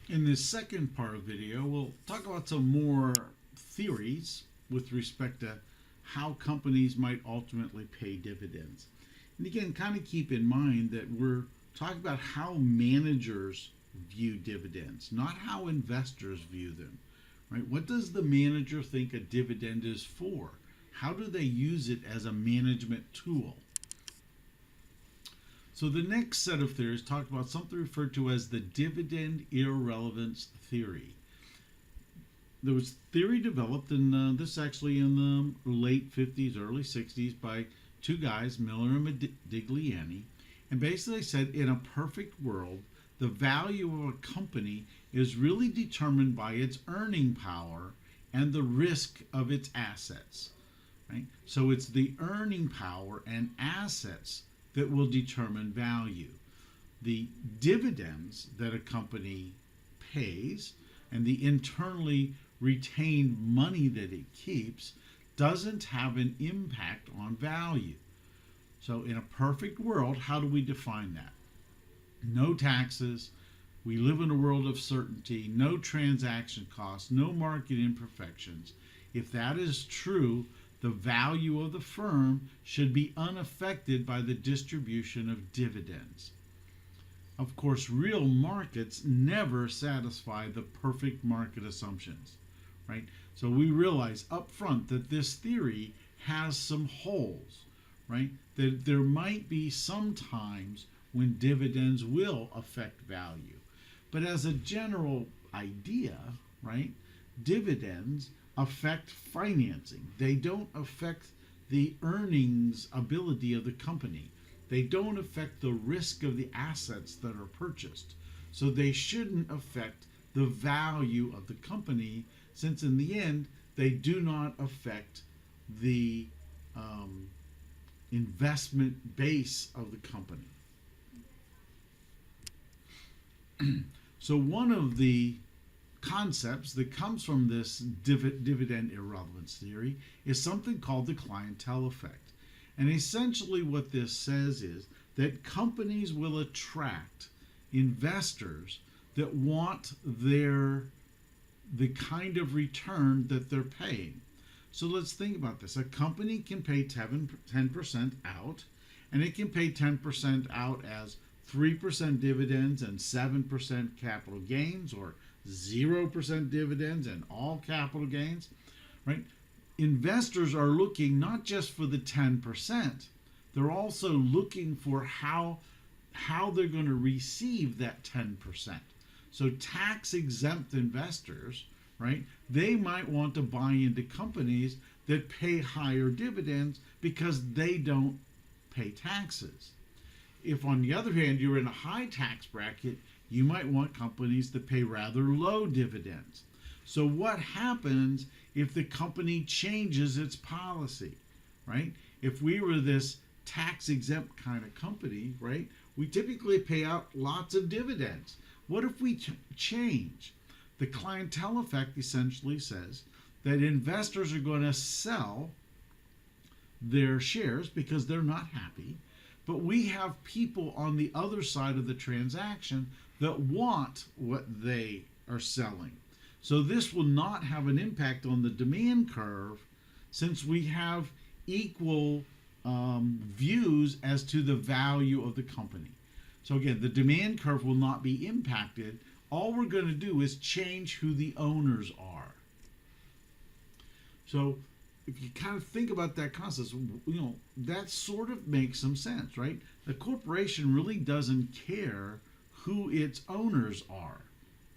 In this second part of the video, we'll talk about some more theories with respect to how companies might ultimately pay dividends. And again, kind of keep in mind that we're talking about how managers view dividends, not how investors view them. Right? What does the manager think a dividend is for? How do they use it as a management tool? So the next set of theories talk about something referred to as the dividend irrelevance theory. There was theory developed in this actually in the late 50s, early 60s by two guys, Miller and Modigliani, and basically said in a perfect world, the value of a company is really determined by its earning power and the risk of its assets. Right? So it's the earning power and assets that will determine value. The dividends that a company pays and the internally retained money that it keeps doesn't have an impact on value. So in a perfect world, how do we define that? No taxes. We live in a world of certainty, no transaction costs, no market imperfections. If that is true, the value of the firm should be unaffected by the distribution of dividends. Of course, real markets never satisfy the perfect market assumptions, right? So we realize up front that this theory has some holes, right? That there might be some times when dividends will affect value. But as a general idea, right, dividends affect financing. They don't affect the earnings ability of the company. They don't affect the risk of the assets that are purchased. So they shouldn't affect the value of the company, since in the end, they do not affect the investment base of the company. So one of the concepts that comes from this dividend irrelevance theory is something called the clientele effect. And essentially what this says is that companies will attract investors that want the kind of return that they're paying. So let's think about this. A company can pay 10% out, and it can pay 10% out as 3% dividends and 7% capital gains, or 0% dividends and all capital gains, right? Investors are looking not just for the 10%, they're also looking for how they're going to receive that 10%. So tax exempt investors, right, they might want to buy into companies that pay higher dividends because they don't pay taxes. If, on the other hand, you're in a high tax bracket, you might want companies that pay rather low dividends. So what happens if the company changes its policy, right? If we were this tax exempt kind of company, right, we typically pay out lots of dividends. What if we change? The clientele effect essentially says that investors are going to sell their shares because they're not happy, but we have people on the other side of the transaction that want what they are selling. So this will not have an impact on the demand curve, since we have equal views as to the value of the company. So again, the demand curve will not be impacted. All we're going to do is change who the owners are. So if you kind of think about that concept, that sort of makes some sense, right? The corporation really doesn't care who its owners are.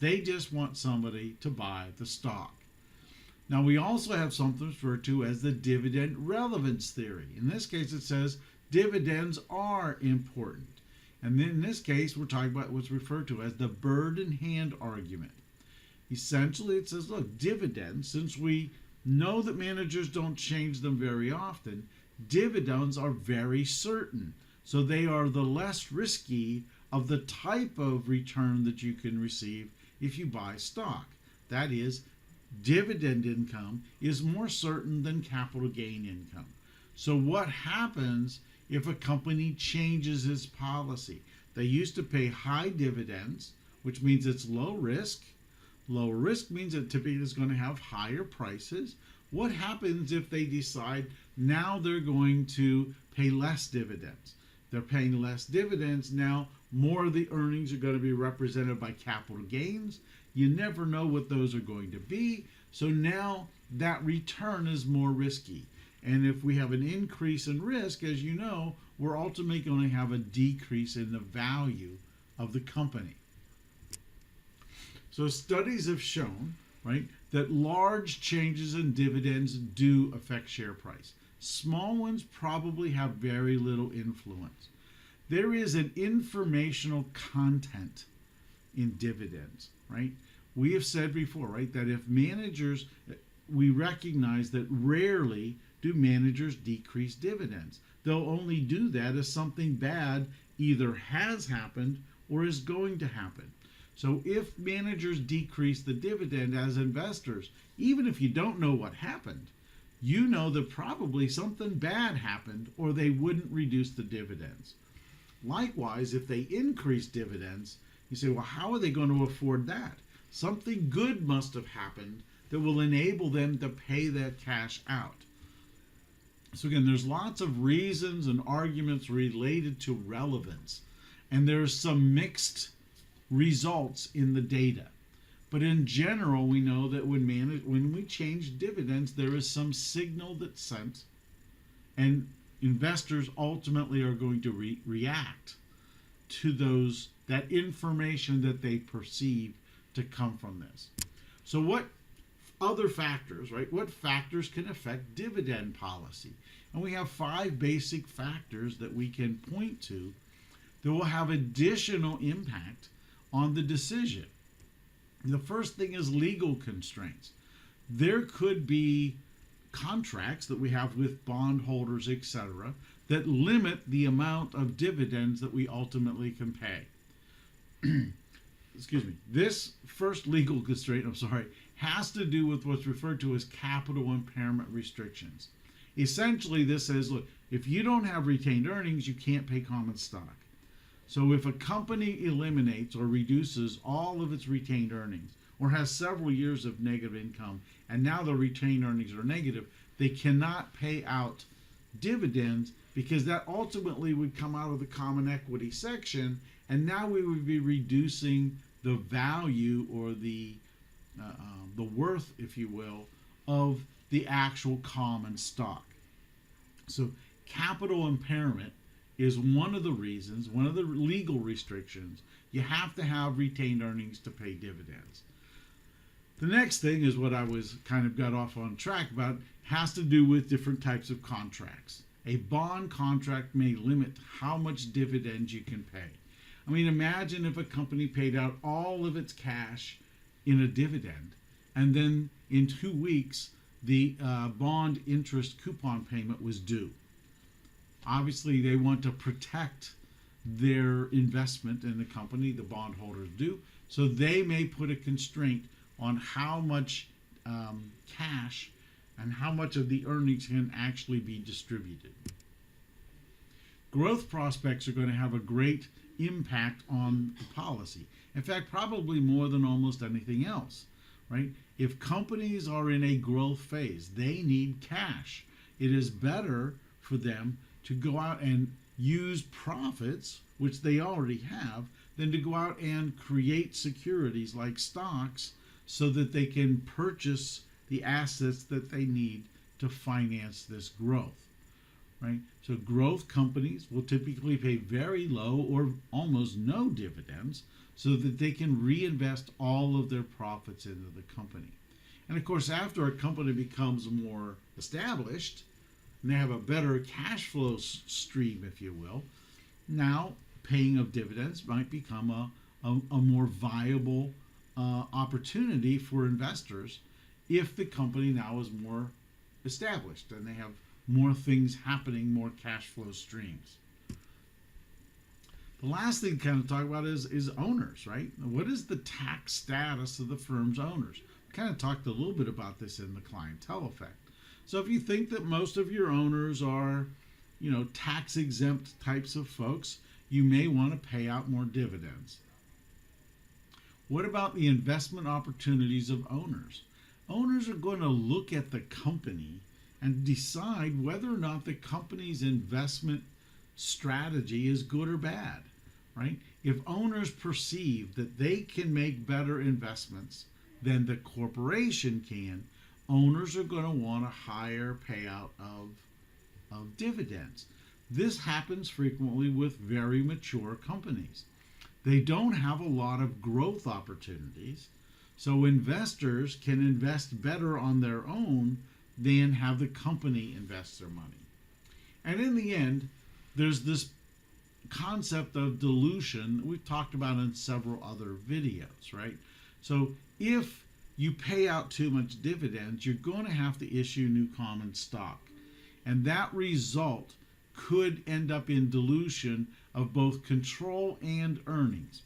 They just want somebody to buy the stock. Now, we also have something referred to as the dividend relevance theory. In this case, it says dividends are important. And then in this case, we're talking about what's referred to as the bird in hand argument. Essentially, it says, look, dividends, since we know that managers don't change them very often, dividends are very certain. So they are the less risky of the type of return that you can receive if you buy stock. That is, dividend income is more certain than capital gain income. So what happens if a company changes its policy? They used to pay high dividends, which means it's low risk. Low risk means it typically is going to have higher prices. What happens if they decide now they're going to pay less dividends? They're paying less dividends now. More of the earnings are going to be represented by capital gains. You never know what those are going to be. So now that return is more risky. And if we have an increase in risk, as you know, we're ultimately going to have a decrease in the value of the company. So studies have shown, right, that large changes in dividends do affect share price. Small ones probably have very little influence. There is an informational content in dividends, right? We have said before, right, that if managers, we recognize that rarely do managers decrease dividends. They'll only do that if something bad either has happened or is going to happen. So if managers decrease the dividend as investors, even if you don't know what happened, you know that probably something bad happened or they wouldn't reduce the dividends. Likewise, if they increase dividends, you say, well, how are they going to afford that? Something good must have happened that will enable them to pay that cash out. So again, there's lots of reasons and arguments related to relevance, and there's some mixed results in the data. But in general, we know that when we change dividends, there is some signal that's sent, and investors ultimately are going to react to that information that they perceive to come from this. So what other factors, right? What factors can affect dividend policy? And we have 5 basic factors that we can point to that will have additional impact on the decision. The first thing is legal constraints. There could be contracts that we have with bondholders, etc., that limit the amount of dividends that we ultimately can pay. Excuse me. This first legal constraint, has to do with what's referred to as capital impairment restrictions. Essentially, this says, look, if you don't have retained earnings, you can't pay common stock. So if a company eliminates or reduces all of its retained earnings or has several years of negative income and now the retained earnings are negative, they cannot pay out dividends because that ultimately would come out of the common equity section, and now we would be reducing the value or the worth, if you will, of the actual common stock. So capital impairment is one of the reasons, one of the legal restrictions. You have to have retained earnings to pay dividends. The next thing is what I was kind of got off on track about, has to do with different types of contracts. A bond contract may limit how much dividends you can pay. I mean, imagine if a company paid out all of its cash in a dividend, and then in 2 weeks, the bond interest coupon payment was due. Obviously, they want to protect their investment in the company, the bondholders do, so they may put a constraint on how much cash and how much of the earnings can actually be distributed. Growth prospects are going to have a great impact on the policy. In fact, probably more than almost anything else, right? If companies are in a growth phase, they need cash. It is better for them to go out and use profits, which they already have, than to go out and create securities like stocks so that they can purchase the assets that they need to finance this growth, right? So growth companies will typically pay very low or almost no dividends so that they can reinvest all of their profits into the company. And of course, after a company becomes more established and they have a better cash flow stream, if you will, now paying of dividends might become a more viable opportunity for investors if the company now is more established and they have more things happening, more cash flow streams. The last thing to kind of talk about is owners, right? What is the tax status of the firm's owners? We kind of talked a little bit about this in the clientele effect. So if you think that most of your owners are, tax exempt types of folks, you may want to pay out more dividends. What about the investment opportunities of owners? Owners are going to look at the company and decide whether or not the company's investment strategy is good or bad, right? If owners perceive that they can make better investments than the corporation can, owners are going to want a higher payout of dividends. This happens frequently with very mature companies. They don't have a lot of growth opportunities, so investors can invest better on their own than have the company invest their money. And in the end, there's this concept of dilution we've talked about in several other videos, right? So if you pay out too much dividends, you're going to have to issue new common stock. And that result could end up in dilution of both control and earnings.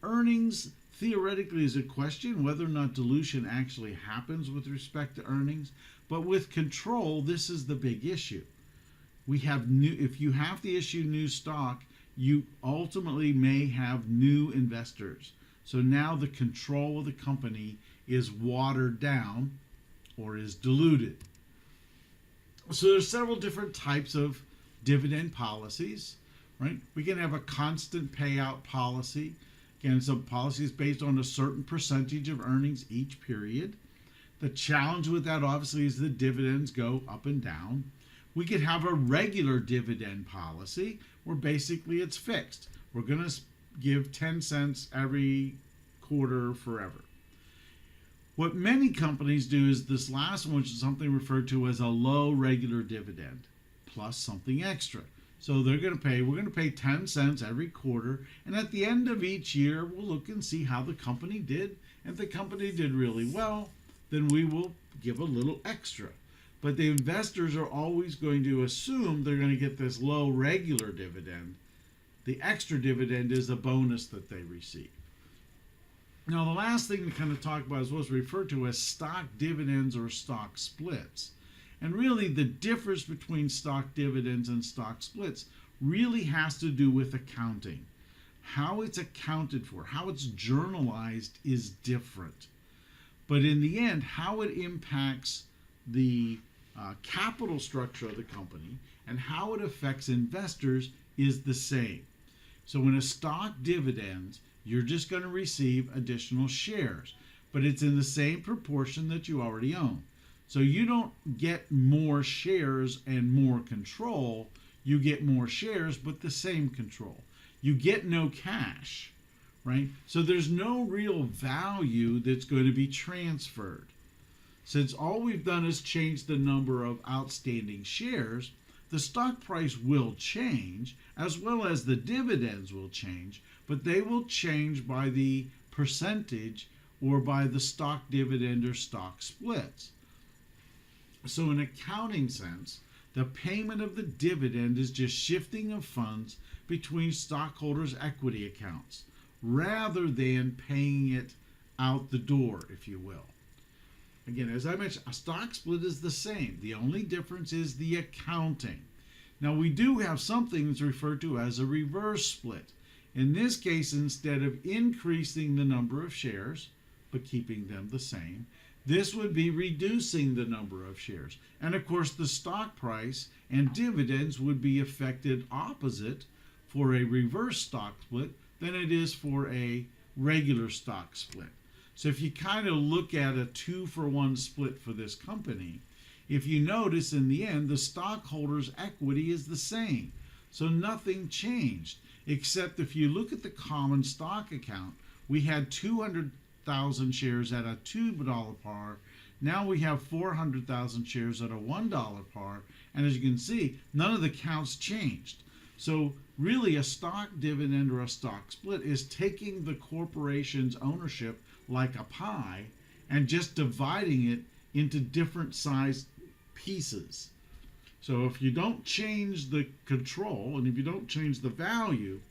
Earnings theoretically is a question whether or not dilution actually happens with respect to earnings, but with control, this is the big issue. If you have to issue new stock, you ultimately may have new investors. So now the control of the company is watered down or is diluted. So there's several different types of dividend policies, right? We can have a constant payout policy. Again, some policies based on a certain percentage of earnings each period. The challenge with that obviously is the dividends go up and down. We could have a regular dividend policy where basically it's fixed. We're going to give 10 cents every quarter forever. What many companies do is this last one, which is something referred to as a low regular dividend plus something extra. So we're going to pay 10 cents every quarter, and at the end of each year, we'll look and see how the company did. If the company did really well, then we will give a little extra. But the investors are always going to assume they're going to get this low regular dividend. The extra dividend is a bonus that they receive. Now, the last thing to kind of talk about is what's referred to as stock dividends or stock splits. And really, the difference between stock dividends and stock splits really has to do with accounting. How it's accounted for, how it's journalized is different. But in the end, how it impacts the capital structure of the company and how it affects investors is the same. So in a stock dividend, you're just going to receive additional shares, but it's in the same proportion that you already own. So you don't get more shares and more control. You get more shares, but the same control. You get no cash, right? So there's no real value that's going to be transferred. Since all we've done is change the number of outstanding shares, the stock price will change, as well as the dividends will change, but they will change by the percentage or by the stock dividend or stock splits. So in accounting sense, the payment of the dividend is just shifting of funds between stockholders' equity accounts, rather than paying it out the door, if you will. Again, as I mentioned, a stock split is the same. The only difference is the accounting. Now, we do have something that's referred to as a reverse split. In this case, instead of increasing the number of shares, but keeping them the same, this would be reducing the number of shares. And of course, the stock price and dividends would be affected opposite for a reverse stock split than it is for a regular stock split. So if you kind of look at a 2-for-1 split for this company, if you notice in the end, the stockholders' equity is the same. So nothing changed, except if you look at the common stock account, we had 200,000 shares at a $2 par. Now we have 400,000 shares at a $1 par. And as you can see, none of the counts changed. So really a stock dividend or a stock split is taking the corporation's ownership like a pie and just dividing it into different sized pieces. So if you don't change the control and if you don't change the value,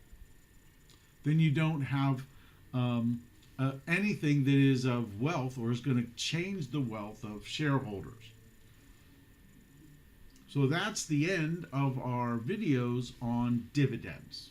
then you don't have anything that is of wealth or is going to change the wealth of shareholders. So that's the end of our videos on dividends.